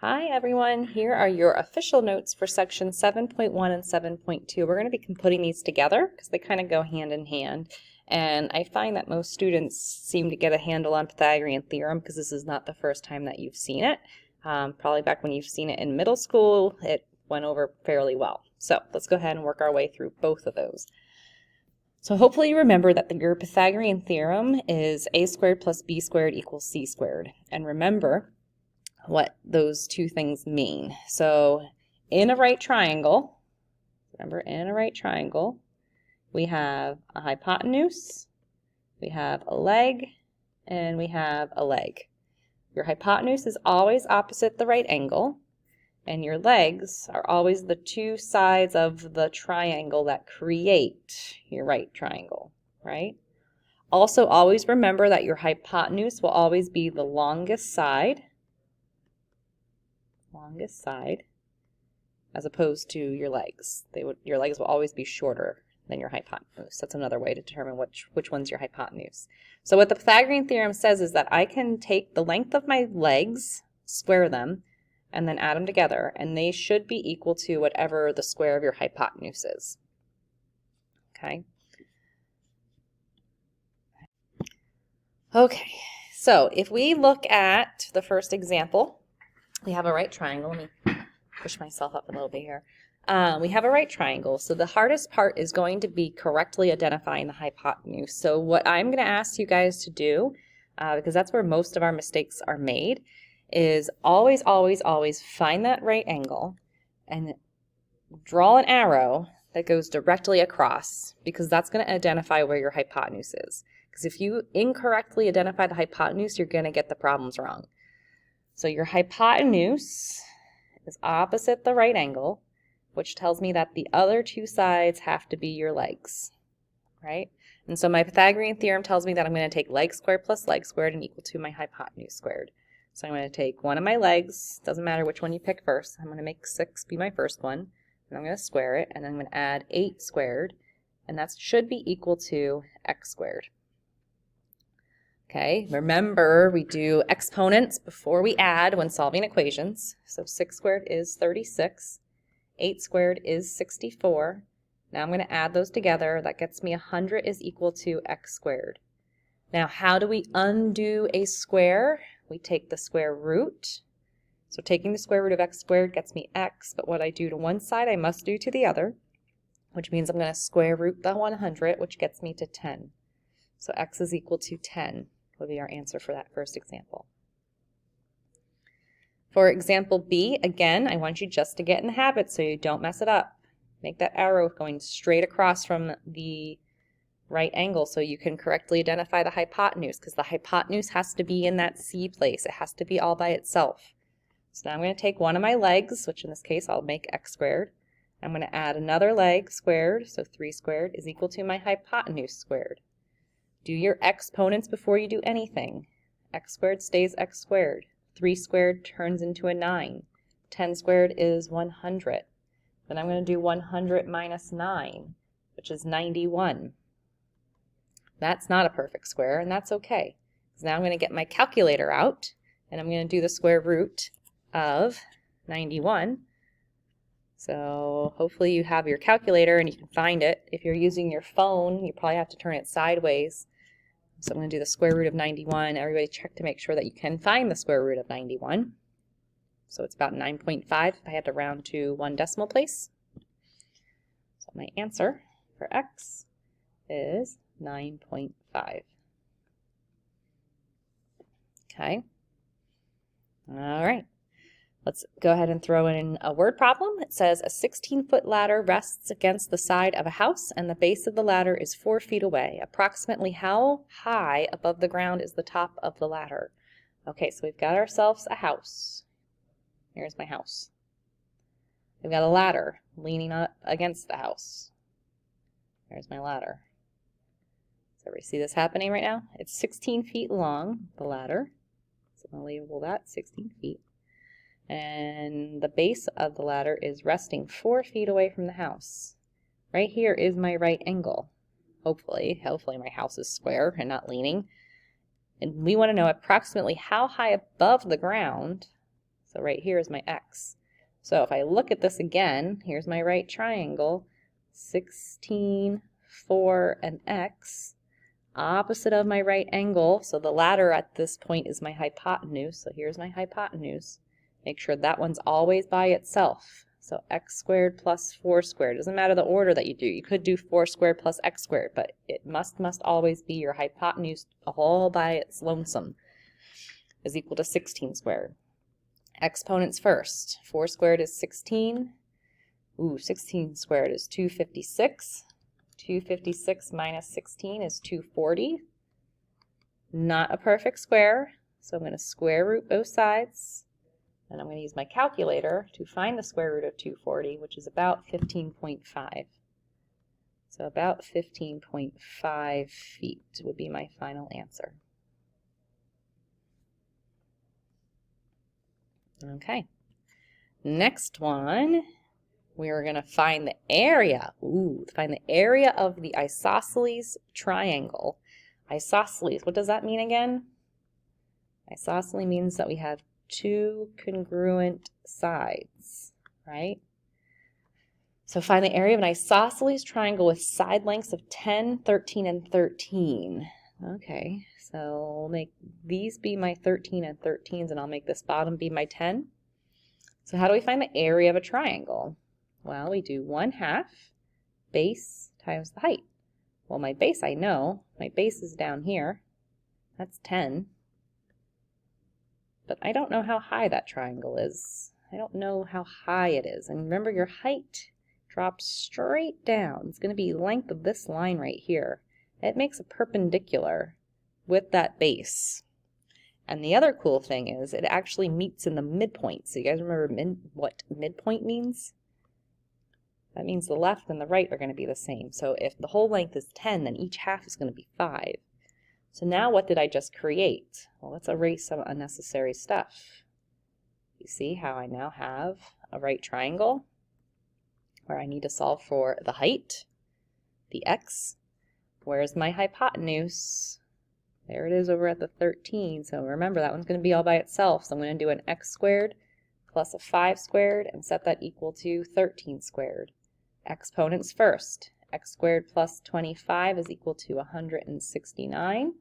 Hi everyone, here are your official notes for section 7.1 and 7.2. We're going to be putting these together because they kind of go hand in hand. And I find that most students seem to get a handle on Pythagorean Theorem because this is not the first time that you've seen it. Probably back when you've seen it in middle school, it went over fairly well. So let's go ahead and work our way through both of those. So hopefully you remember that your Pythagorean Theorem is a squared plus b squared equals c squared. And remember what those two things mean. So in a right triangle, remember in a right triangle, we have a hypotenuse, we have a leg, and we have a leg. Your hypotenuse is always opposite the right angle, and your legs are always the two sides of the triangle that create your right triangle, right? Also, always remember that your hypotenuse will always be the longest side, as opposed to your legs. Your legs will always be shorter than your hypotenuse. That's another way to determine which one's your hypotenuse. So what the Pythagorean theorem says is that I can take the length of my legs, square them, and then add them together, and they should be equal to whatever the square of your hypotenuse is. Okay? Okay, so if we look at the first example, we have a right triangle. Let me push myself up a little bit here. We have a right triangle, so the hardest part is going to be correctly identifying the hypotenuse. So what I'm going to ask you guys to do, because that's where most of our mistakes are made, is always find that right angle and draw an arrow that goes directly across, because that's going to identify where your hypotenuse is. Because if you incorrectly identify the hypotenuse, you're going to get the problems wrong. So your hypotenuse is opposite the right angle, which tells me that the other two sides have to be your legs, right? And so my Pythagorean theorem tells me that I'm going to take leg squared plus leg squared and equal to my hypotenuse squared. So I'm going to take one of my legs, doesn't matter which one you pick first, I'm going to make 6 be my first one, and I'm going to square it, and then I'm going to add 8 squared, and that should be equal to x squared. Okay, remember we do exponents before we add when solving equations. So 6 squared is 36, 8 squared is 64. Now I'm going to add those together. That gets me 100 is equal to x squared. Now how do we undo a square? We take the square root. So taking the square root of x squared gets me x, but what I do to one side I must do to the other, which means I'm going to square root the 100, which gets me to 10. So x is equal to 10. Would be our answer for that first example. For example B, again, I want you just to get in the habit so you don't mess it up. Make that arrow going straight across from the right angle so you can correctly identify the hypotenuse, because the hypotenuse has to be in that C place. It has to be all by itself. So now I'm going to take one of my legs, which in this case I'll make x squared. I'm going to add another leg squared, so 3 squared is equal to my hypotenuse squared. Do your exponents before you do anything. X squared stays x squared. 3 squared turns into a 9. 10 squared is 100. Then I'm going to do 100 minus 9, which is 91. That's not a perfect square, and that's okay. So now I'm going to get my calculator out, and I'm going to do the square root of 91. So hopefully you have your calculator and you can find it. If you're using your phone, you probably have to turn it sideways. So I'm going to do the square root of 91. Everybody check to make sure that you can find the square root of 91. So it's about 9.5 if I had to round to one decimal place. So my answer for x is 9.5. Okay. All right. Let's go ahead and throw in a word problem. It says a 16-foot ladder rests against the side of a house and the base of the ladder is 4 feet away. Approximately how high above the ground is the top of the ladder? Okay, so we've got ourselves a house. Here's my house. We've got a ladder leaning up against the house. There's my ladder. Does everybody see this happening right now? It's 16 feet long, the ladder. So I'm going to label that 16 feet. And the base of the ladder is resting 4 feet away from the house. Right here is my right angle. Hopefully my house is square and not leaning. And we want to know approximately how high above the ground So right here is my x. So if I look at this again, here's my right triangle, 16, 4, and x, opposite of my right angle. So the ladder at this point is my hypotenuse. So here's my hypotenuse. Make sure that one's always by itself. So x squared plus 4 squared. Doesn't matter the order that you do. You could do 4 squared plus x squared, but it must always be your hypotenuse all by its lonesome is equal to 16 squared. Exponents first. 4 squared is 16. 16 squared is 256. 256 minus 16 is 240. Not a perfect square, so I'm going to square root both sides. And I'm going to use my calculator to find the square root of 240, which is about 15.5. So about 15.5 feet would be my final answer. Okay. Next one, we're going to find the area. Find the area of the isosceles triangle. Isosceles, what does that mean again? Isosceles means that we have two congruent sides, right? So find the area of an isosceles triangle with side lengths of 10, 13, and 13. Okay, so we'll make these be my 13 and 13s, and I'll make this bottom be my 10. So how do we find the area of a triangle? Well, we do 1/2 base times the height. Well, my base I know. My base is down here. That's 10. But I don't know how high that triangle is. I don't know how high it is. And remember, your height drops straight down. It's going to be length of this line right here. It makes a perpendicular with that base. And the other cool thing is it actually meets in the midpoint. So you guys remember what midpoint means? That means the left and the right are going to be the same. So if the whole length is 10, then each half is going to be 5. So now what did I just create? Well, let's erase some unnecessary stuff. You see how I now have a right triangle where I need to solve for the height, the x. Where's my hypotenuse? There it is over at the 13. So remember, that one's going to be all by itself. So I'm going to do an x squared plus a 5 squared and set that equal to 13 squared. Exponents first. X squared plus 25 is equal to 169.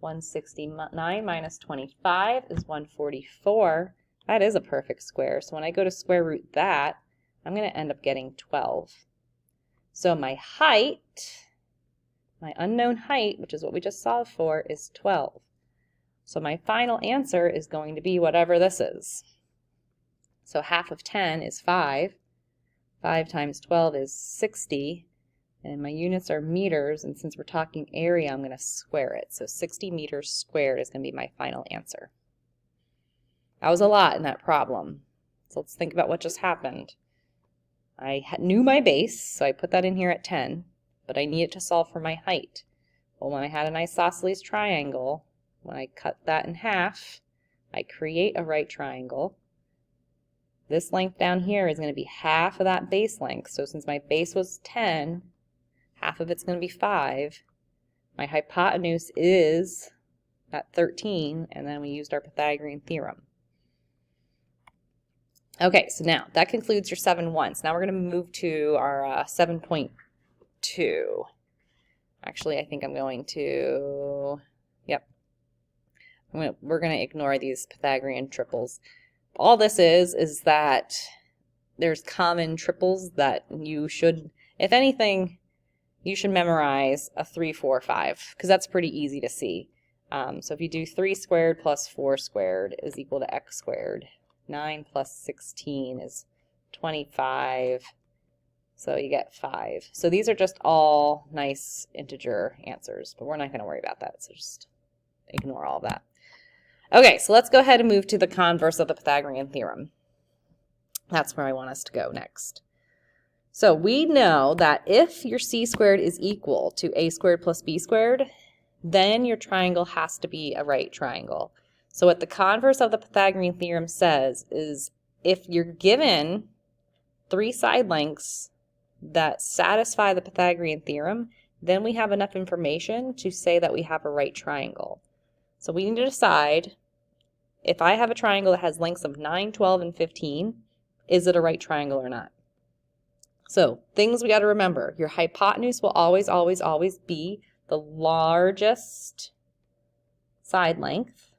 169 minus 25 is 144. That is a perfect square. So when I go to square root that, I'm going to end up getting 12. So my height, my unknown height, which is what we just solved for, is 12. So my final answer is going to be whatever this is. So half of 10 is 5. 5 times 12 is 60. And my units are meters, and since we're talking area, I'm going to square it. So 60 meters squared is going to be my final answer. That was a lot in that problem. So let's think about what just happened. I knew my base, so I put that in here at 10, but I needed to solve for my height. Well, when I had an isosceles triangle, when I cut that in half, I create a right triangle. This length down here is going to be half of that base length. So since my base was 10, half of it's going to be 5. My hypotenuse is at 13, and then we used our Pythagorean theorem. Okay, so now that concludes your 7-1. Now we're going to move to our 7.2. Actually, I think I'm going to, we're going to ignore these Pythagorean triples. All this is that there's common triples that you should, if anything, you should memorize a 3, 4, 5, because that's pretty easy to see. So if you do 3 squared plus 4 squared is equal to x squared. 9 plus 16 is 25. So you get 5. So these are just all nice integer answers, but we're not going to worry about that. So just ignore all of that. Okay, so let's go ahead and move to the converse of the Pythagorean theorem. That's where I want us to go next. So we know that if your c squared is equal to a squared plus b squared, then your triangle has to be a right triangle. So what the converse of the Pythagorean theorem says is if you're given 3 side lengths that satisfy the Pythagorean theorem, then we have enough information to say that we have a right triangle. So we need to decide if I have a triangle that has lengths of 9, 12, and 15, is it a right triangle or not? So things we got to remember. Your hypotenuse will always, always, always be the largest side length,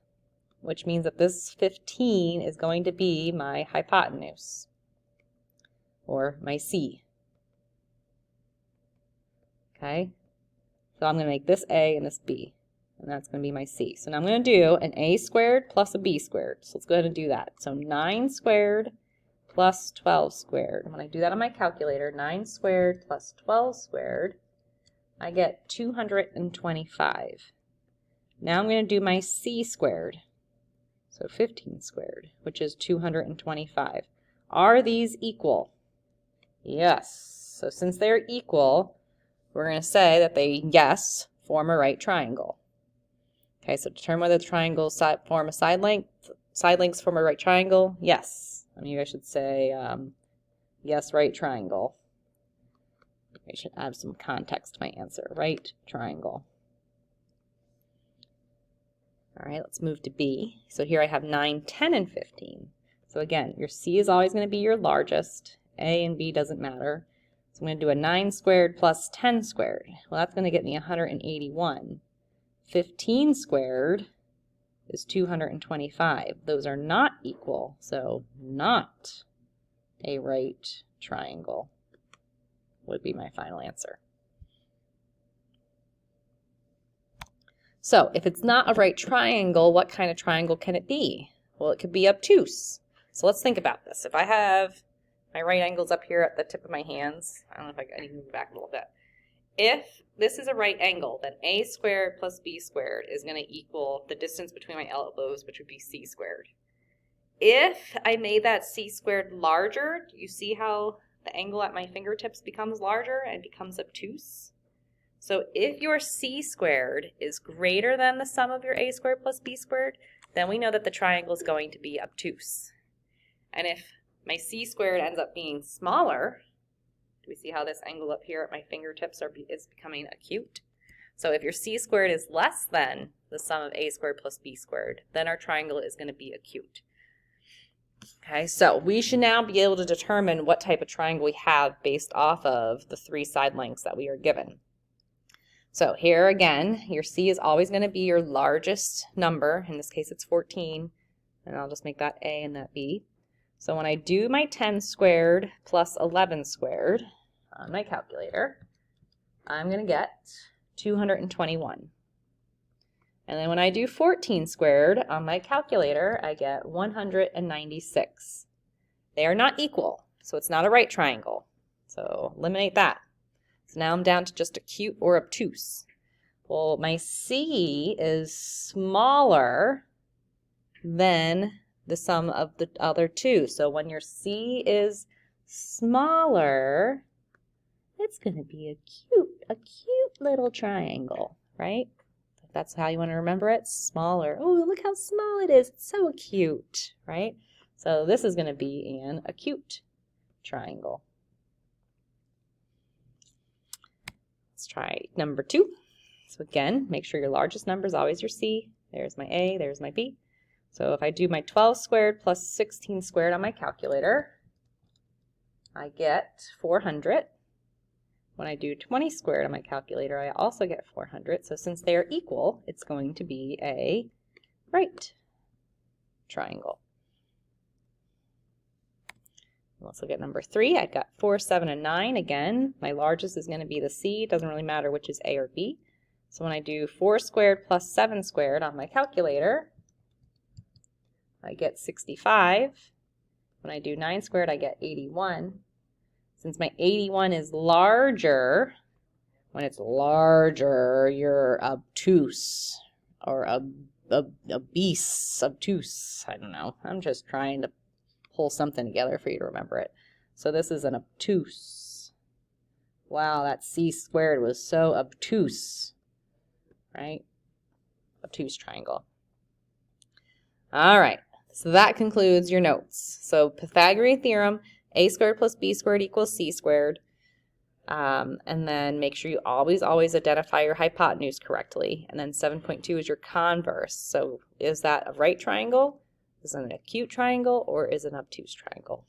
which means that this 15 is going to be my hypotenuse, or my C. Okay? So I'm going to make this A and this B, and that's going to be my C. So now I'm going to do an A squared plus a B squared. So let's go ahead and do that. So 9 squared plus 12 squared. When I do that on my calculator, 9 squared plus 12 squared, I get 225. Now I'm going to do my C squared. So 15 squared, which is 225. Are these equal? Yes. So since they're equal, we're going to say that they, yes, form a right triangle. Okay, so determine whether the triangles form a side lengths form a right triangle. Yes. I mean, I should say, yes, right triangle. I should add some context to my answer. Right triangle. All right, let's move to B. So here I have 9, 10, and 15. So again, your C is always going to be your largest. A and B doesn't matter. So I'm going to do a 9 squared plus 10 squared. Well, that's going to get me 181. 15 squared is 225. Those are not equal, so not a right triangle would be my final answer. So if it's not a right triangle, what kind of triangle can it be? Well, it could be obtuse. So let's think about this. If I have my right angles up here at the tip of my hands, I don't know if I need to move back a little bit. If this is a right angle, then A squared plus B squared is going to equal the distance between my elbows, which would be C squared. If I made that C squared larger, do you see how the angle at my fingertips becomes larger and becomes obtuse? So if your C squared is greater than the sum of your A squared plus B squared, then we know that the triangle is going to be obtuse. And if my C squared ends up being smaller, do we see how this angle up here at my fingertips is becoming acute? So if your C squared is less than the sum of A squared plus B squared, then our triangle is going to be acute. Okay, so we should now be able to determine what type of triangle we have based off of the 3 side lengths that we are given. So here again, your C is always going to be your largest number. In this case, it's 14, and I'll just make that A and that B. So when I do my 10 squared plus 11 squared on my calculator, I'm going to get 221. And then when I do 14 squared on my calculator, I get 196. They are not equal, so it's not a right triangle. So eliminate that. So now I'm down to just acute or obtuse. Well, my C is smaller than the sum of the other 2. So when your C is smaller, it's going to be a cute little triangle, right? If that's how you want to remember it, smaller. Oh, look how small it is. It's so cute, right? So this is going to be an acute triangle. Let's try number 2. So again, make sure your largest number is always your C. There's my A, there's my B. So if I do my 12 squared plus 16 squared on my calculator, I get 400. When I do 20 squared on my calculator, I also get 400. So since they are equal, it's going to be a right triangle. Let's look at number 3. I've got 4, 7, and 9. Again, my largest is going to be the C. It doesn't really matter which is A or B. So when I do 4 squared plus 7 squared on my calculator, I get 65. When I do 9 squared, I get 81. Since my 81 is larger, when it's larger, you're obtuse or obese, obtuse. I don't know. I'm just trying to pull something together for you to remember it. So this is an obtuse. Wow, that C squared was so obtuse, right? Obtuse triangle. All right, so that concludes your notes. So Pythagorean Theorem, A squared plus B squared equals C squared. And then make sure you always identify your hypotenuse correctly. And then 7.2 is your converse. So is that a right triangle Is it an acute triangle or is it an obtuse triangle?